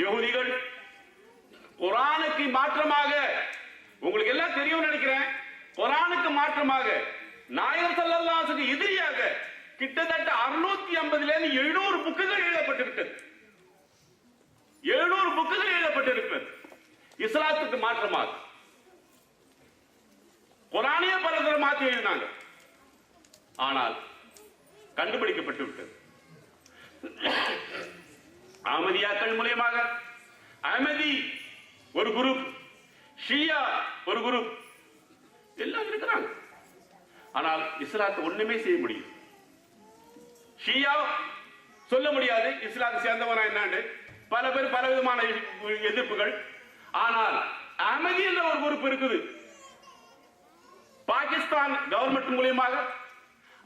யகூதிகள் குர்ஆனுக்கு மாற்றமாக, உங்களுக்கு எல்லாம் தெரியும் நினைக்கிறேன், குர்ஆனுக்கு மாற்றமாக நாயகம் ஸல்லல்லாஹு அலைஹி வஸல்லம் எதிரியாக கிட்டத்தட்ட 650 ல 700 புக்குகள் எழுதப்பட்டிருக்கிறது. 700 புக்குகள் எழுதப்பட்டிருக்கிறது இஸ்லாத்துக்கு மாற்றமாக. குர்ஆனிய பலதர மாற்றி எழுதினாங்க. ஆனால் கண்டுபிடிக்கப்பட்டு விட்டது. அஹ்மதியாக்கள் மூலமாக அஹ்மதி ஒரு குரூப், ஷியா ஒரு குரூப், எல்லாம் இருக்கிறாங்க. ஆனால் இஸ்லாத்தை ஒண்ணுமே செய்ய முடியும். ஷியா சொல்ல முடியாது இஸ்லாத்தை சேர்ந்தவனா என்னன்னு, பல பேர் பல விதமான எதிர்ப்புகள். ஆனால் அஹ்மதி என்ற ஒரு குரூப் இருக்குது. பாகிஸ்தான் கவர்மெண்ட் மூலியமாக,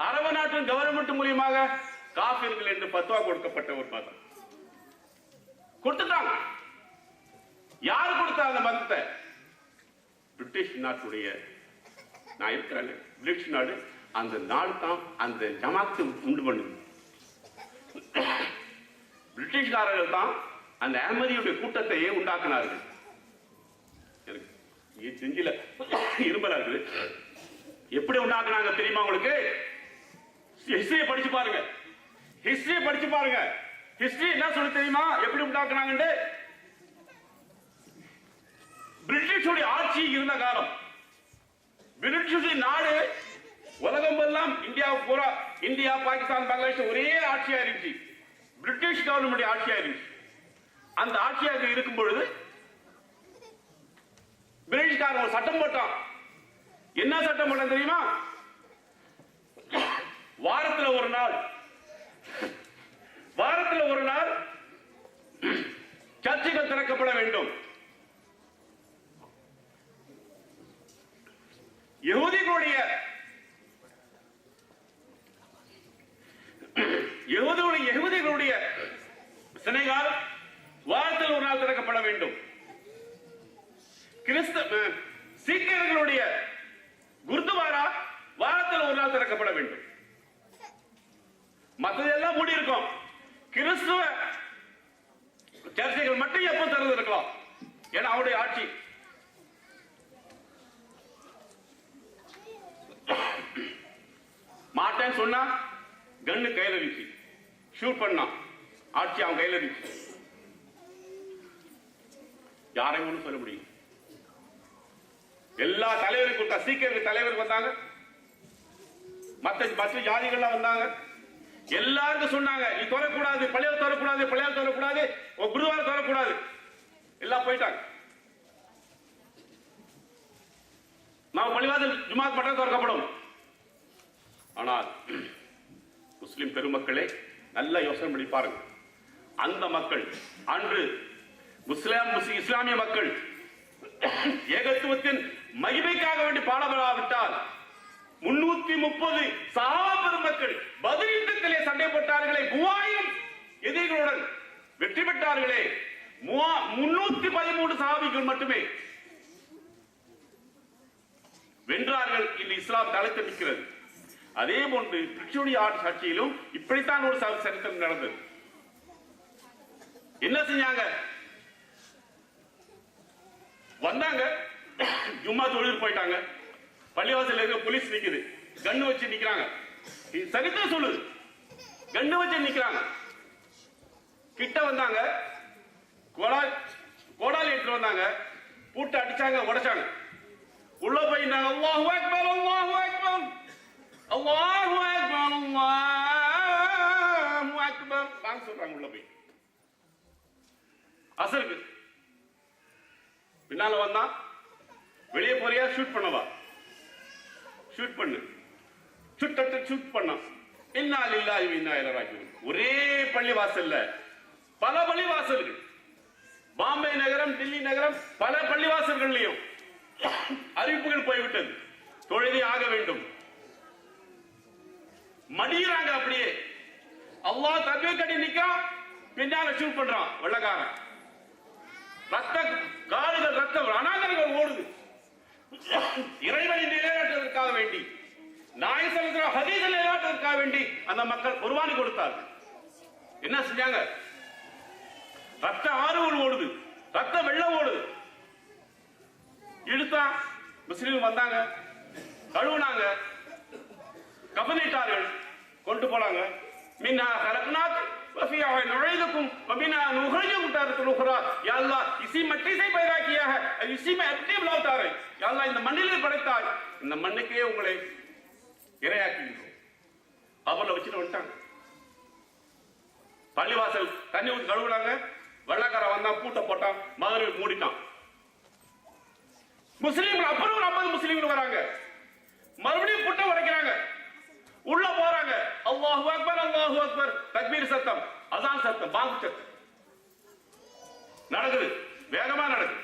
அரபு நாட்டின் கவர்மெண்ட் மூலியமாக காபிர்கள் என்று பத்வா கொடுக்கப்பட்ட ஒரு மதம் கொடுத்துட்டாங்க. யார் கொடுத்தா அந்த மதத்தை? பிரிட்டிஷ் நாட்டுடைய, நான் இருக்கிறேன், பிரிட்டிஷ் நாடு, அந்த நாடு தான் அந்த ஜமாத்தை உண்டு பண்ணுது. பிரிட்டிஷ்காரர்கள் தான் அந்த அஹ்மதியுடைய கூட்டத்தையே உண்டாக்குனார்கள். எனக்கு செஞ்சில இரும்பலா இருக்குது. எப்படி உண்டாக்குனாங்க தெரியுமா உங்களுக்கு? ஹிஸ்டரியை படிச்சு பாருங்க. ஹிஸ்டரியை படிச்சு பாருங்க. ஹிஸ்டரி என்ன சொல்லு தெரியுமா? எப்படி உண்டாக்குனாங்க? பிரிட்டிஷுடைய ஆட்சி இருந்த காலம், பிரிட்டிஷுடைய நாடு உலகம் எல்லாம், இந்தியா பூரா, இந்தியா, பாகிஸ்தான், பங்களாதேஷ் ஒரே ஆட்சியா இருந்துச்சு. பிரிட்டிஷ் கவர்மெண்ட் ஆட்சியா இருந்துச்சு. அந்த ஆட்சியாக இருக்கும் பொழுது பிரிட்டிஷ்காரன் ஒரு சட்டம் போட்டான். என்ன சட்டம் போட்டான் தெரியுமா? வாரத்தில் ஒரு நாள் சர்ச்சைகள் திறக்கப்பட வேண்டும். யகூதிகளுடைய சினைகால் வாரத்தில் ஒரு நாள் திறக்கப்பட வேண்டும். சீக்கியர்களுடைய குருத்வாரா வாரத்தில் ஒரு நாள் திறக்கப்பட வேண்டும். மற்றதெல்லாம் மூடி இருக்கும். கிறிஸ்துவ சர்ச்சைகள் மட்டும் எப்ப திறந்து இருக்கலாம். ஏன்னா அவருடைய ஆட்சி. மாட்டேன்னு சொன்னா கண்ணு கையில இருந்துச்சு, ஷூட் பண்ணா, ஆட்சி அவன் கையில இருந்துச்சு. யாரையும் ஒன்றும் சொல்ல முடியும். எல்லா தலைவருக்கும், சீக்கியர்கள் தலைவருக்கு வந்தாங்க, மற்ற ஜாதிகள்லாம் வந்தாங்க. எல்லாருக்கும் சொன்னாங்க, நீ தொடரக்கூடாது, பள்ளியால் தொடரக்கூடாது, பள்ளியால் தொடரக்கூடாது, குருவார தொடரக்கூடாது. எல்லாம் போயிட்டாங்க. நாம் பள்ளிவாசல் ஜுமாத் மட்டும் திறக்கப்படும். ஆனால் முஸ்லிம் பெருமக்களே நல்ல யோசனை பண்ணி பாருங்க. அந்த மக்கள் அன்று இஸ்லாமிய மக்கள் ஏகத்துவத்தின் மகிமைக்காக வேண்டி பாடப்படாவிட்டால் 330 சஹாபா பெருமக்கள் பத்ர் யுத்தத்திலே சண்டை போட்டார்களே, 3000 எதிரிகளுடன் வெற்றி பெற்றார்களே, 313 சஹாபிகள் மட்டுமே வென்றார்கள். இந்த இஸ்லாம் தலைத்து நிற்கிறது. அதே போன்று பிரிட்டிஷுடைய ஆட்சியிலும் இப்படித்தான் ஒரு சரித்திரம் நடந்தது. என்ன செஞ்சாங்க? வந்தாங்க, ஜும்மா தொழுது போயிட்டாங்க. பள்ளிவாசல் இருக்க போலீஸ் நிக்குது, கண்ணு வச்சு நிக்கிறாங்க. சரித்திரம் சொல்லுது, கண்ணு வச்சு நிக்கிறாங்க. கிட்ட வந்தாங்க, கோடாலி எடுத்து வந்தாங்க, பூட்டு அடிச்சாங்க, உடைச்சாங்க. உள்ள போயிட்டாங்க. அல்லாஹு அக்பர், அல்லாஹு அக்பர், அல்லாஹு அக்பர், அல்லாஹு அக்பர் வாங்க சொல்றாங்க. உள்ள போய் அசருக்கு பின்னால வந்தா, வெளியே போறியா, ஷூட் பண்ணவா, ஷூட் பண்ணு, ஷூட் பண்ணா. இன்னா லில்லாஹி வ இன்னா இலைஹி ராஜிஊன். ஒரே பள்ளி வாசல்ல பல பள்ளி வாசல்கள், பாம்பே நகரம், டெல்லி நகரம், பல பள்ளி வாசல்கள்லையும் அறிவிப்புகள் போய்விட்டது, தொழுதே ஆக வேண்டும். மடியிறாங்க அப்படியே. அல்லாஹ் தக்பீர் கட்டி நிக்கா, பின்னால ஷூட் பண்றான் வெள்ளக்காரன். ரத்த கால்கள், ரத்தம், அனாதர்கள் ஓடுது. இறைவனை நிலைநாட்டுவதற்காக வேண்டி, நாயகம் ஸல்லல்லாஹு அலைஹி வஸல்லம் ஹதீஸை நிலைநாட்டுவதற்காக வேண்டி அந்த மக்கள் குர்பானி கொடுத்தார்கள். என்ன செஞ்சாங்க? ரத்த ஆறுகள் ஓடுது, ரத்த வெள்ளம் ஓடுது. இழுத்தான், முஸ்லீம் வந்தாங்க, கழுவுனாங்க, கபனிட்டார்கள், கொண்டு போனாங்க. மின்னா கலக்னாக்கும் वफिया नुईदुकुम वबिना नुखरिजुकुम तारतन उखरा. या अल्लाह, इसी मिट्टी से पैदा किया है, इसी में अपने बुलाता रहे. या अल्लाह, இந்த மண்ணிலே படைத்தாய், இந்த மண்ணுக்கே உங்களை இரையாக்கின்றோம். அவளை வச்சுட்டு வந்துட்டாங்க. பள்ளிவாசல் தண்ணி ஊற்றி கழுவுனாங்க. வெள்ளக்கார வந்தா பூட்டை போட்டான், மதுரை மூடிட்டான். முஸ்லீம்கள் அப்புறம் 50 முஸ்லீம்கள் வராங்க, மறுபடியும் பூட்டை உடைக்கிறாங்க. உள்ள போறாங்க. அல்லாஹு அக்பர், அல்லாஹு அக்பர், தக்பீர் சத்தம், அசான் சத்தம், பாங்கு சத்தம் நடக்குது, வேகமா நடக்குது.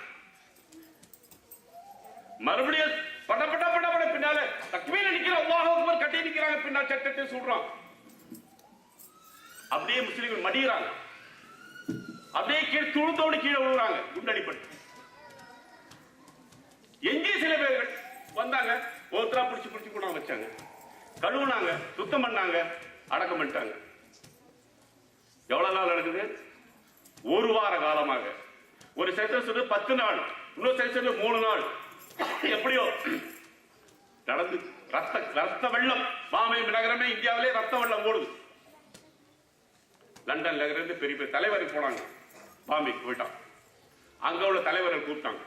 மறுபடியும் பட பட பட பட பின்னால தக்பீர் அடிக்கிற, அல்லாஹு அக்பர் கட்டி நிக்கிறாங்க. பின்னால் சட்டத்தை சுடுறான். அப்படியே முஸ்லிம்கள் மடிகிறாங்க. அப்படியே கீழே துளுத்தோடு கீழே விழுறாங்க, குண்டடிப்பட்டு. எங்கே சில பேர்கள் வந்தாங்க, ஒருத்தரா பிடிச்சு பிடிச்சு கூட வச்சாங்க, கழுவுனாங்க, சுத்தம் பண்ணாங்க, அடக்கம் பண்ணிட்டாங்க. எவ்வளவு நாள் நடக்குது? ஒரு வார காலமாக. ஒரு செக்ஷன் சொல்லு 10 நாள், இன்னொரு செக்ஷன் 3 நாள். எப்படியோ நடந்து ரத்த வெள்ளம். பாம்பே நகரமே இந்தியாவிலே ரத்த வெள்ளம் ஓடுது. லண்டன் நகரிலிருந்து பெரிய பெரிய தலைவரை போனாங்க, பாம்பேக்கு போயிட்டான். அங்க உள்ள தலைவர்கள் கூப்பிட்டாங்க.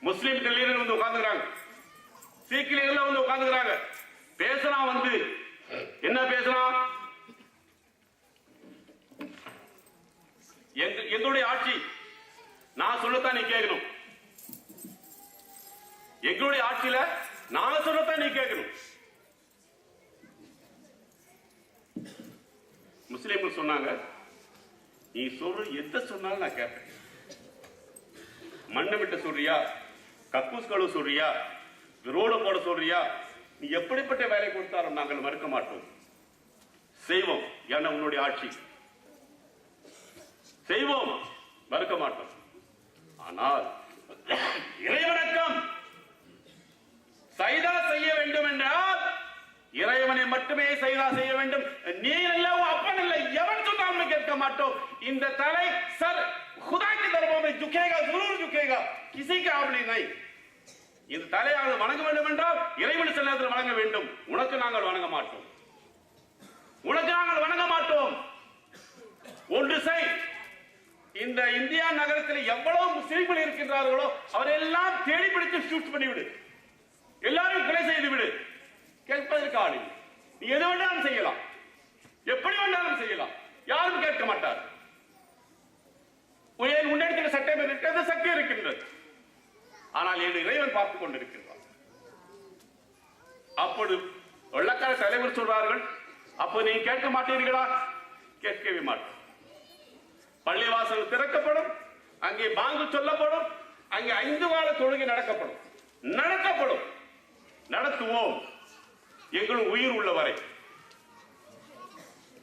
முஸ்லீம் லீடர் வந்து உட்கார்ந்துக்கிறாங்க, சீக்கிய லீடர்ல வந்து உட்கார்ந்துக்கிறாங்க. பேசலாம், வந்து என்ன பேசலாம்? எங்களுடைய ஆட்சி, நான் சொல்லத்தான் நீ கேட்கணும். எங்களுடைய ஆட்சியில நான் சொல்லத்தான் நீ கேட்கணும். முஸ்லீம்கள் சொன்னாங்க, நீ சொல்ற எந்த சொன்னாலும் நான் கேட்பேன். மண்ணை விட்டு சொல்றியா, கக்கூஸ் கழுவு சொல்றியா, ரோடு போட சொல்றியா, நீ எப்படிப்பட்ட வேலை கொடுத்தாலும் நாங்கள் மறுக்க மாட்டோம், செய்வோம். ஏன்னா உன்னுடைய ஆட்சி, செய்வோம், மறுக்க மாட்டோம். ஆனால் இறைவணக்கம் சைதா செய்ய வேண்டும் என்றால் இறைவனை மட்டுமே சைதா செய்ய வேண்டும். நீ இல்ல, அப்பன் இல்ல, எவன் சொன்னாலும் கேட்க மாட்டோம். இந்த தலை சர் खुदा के दरबार में झुकेगा, जरूर झुकेगा, किसी का आप नहीं. இந்த தலையாக வணங்க வேண்டும் என்றால் இறைவன் செல்லத்தில் வணங்க வேண்டும். உனக்கு நாங்கள் வணங்க மாட்டோம், உனக்கு நாங்கள் வணங்க மாட்டோம். ஒன்று செய். இந்த இந்தியா நகரத்தில் எவ்வளவு முஸ்லிம்கள் இருக்கின்றார்களோ அவரெல்லாம் தேடி பிடித்து ஷூட் பண்ணிவிடு, எல்லாரும் கொலை செய்து விடு. கேட்பதற்கு ஆள் இல்லை. நீ எது வேண்டாலும் செய்யலாம், எப்படி வேண்டாலும் செய்யலாம், யாரும் கேட்க மாட்டார். முன்னெடுத்த சட்டம் இருக்கிறது, சக்தி இருக்கின்றது. ஆனால் என் இறைவன் பார்த்துக் கொண்டிருக்கிறார். அப்போது வெள்ளக்கார தலைவர் சொல்றார்கள், அப்போ நீ கேட்க மாட்டீர்களா? கேட்கவே மாட்டோம். பள்ளிவாசல் திறக்கப்படும், அங்கே பாங்கு சொல்லப்படும், அங்கே 5 வார தொழுகை நடக்கப்படும், நடத்துவோம். எங்களும் உயிர் உள்ள வரை.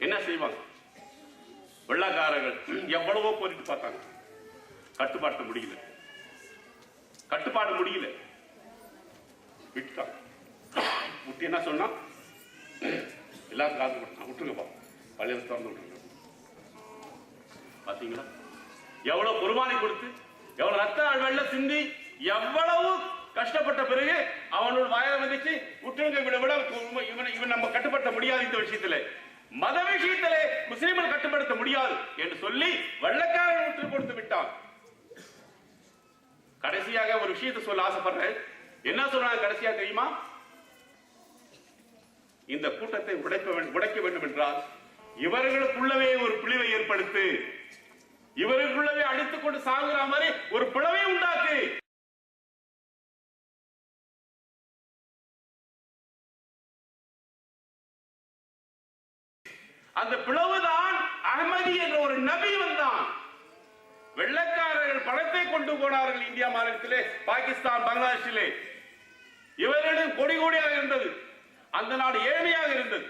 என்ன செய்வாங்க? வெள்ளக்காரர்கள் எவ்வளவோ போரிட்டு பார்த்தாங்க, கட்டுப்பாடு முடியல, விட்டுட்டாங்க. விட்டு என்ன சொன்னா, எல்லாரும் காசு கொடுத்தான், விட்டுருங்கப்பா, பள்ளியை திறந்து விட்டுருங்க. பாத்தீங்களா எவ்வளவு குர்பானி கொடுத்து, எவ்வளவு ரத்த வெள்ள சிந்தி, எவ்வளவு கஷ்டப்பட்ட பிறகு அவனோட வாயை வந்துச்சு, விட்டுருங்க, விட இவன் நம்ம கட்டுப்படுத்த முடியாது. இந்த விஷயத்துல, மத விஷயத்திலே முஸ்லிம்கள் கட்டுப்படுத்த முடியாது என்று சொல்லி வெள்ளக்காரன் விட்டு கொடுத்து விட்டான். கடைசியாக ஒரு விஷயத்தை சொல்ல ஆசைப்படுறேன். என்ன சொல்றாங்க கடைசியா தெரியுமா? இந்த கூட்டத்தை உடைக்க வேண்டும் என்றால் இவர்களுக்குள்ளவே ஒரு பிளவை ஏற்படுத்து, இவர்களுக்குள்ளவே அடித்துக் கொண்டு சாகுற மாதிரி ஒரு பிளவை உண்டாக்கு. அந்த பிளவுதான் அஹ்மதி என்ற ஒரு நபி வந்தான். வெள்ளக்காரர்கள் பணத்தை கொண்டு போனார்கள் இந்தியா மாநிலத்திலே, பாகிஸ்தான், பங்களாதேஷிலே. இவர்களிடம் கொடி கொடியாக இருந்தது, அந்த நாடு ஏழ்மையாக இருந்தது.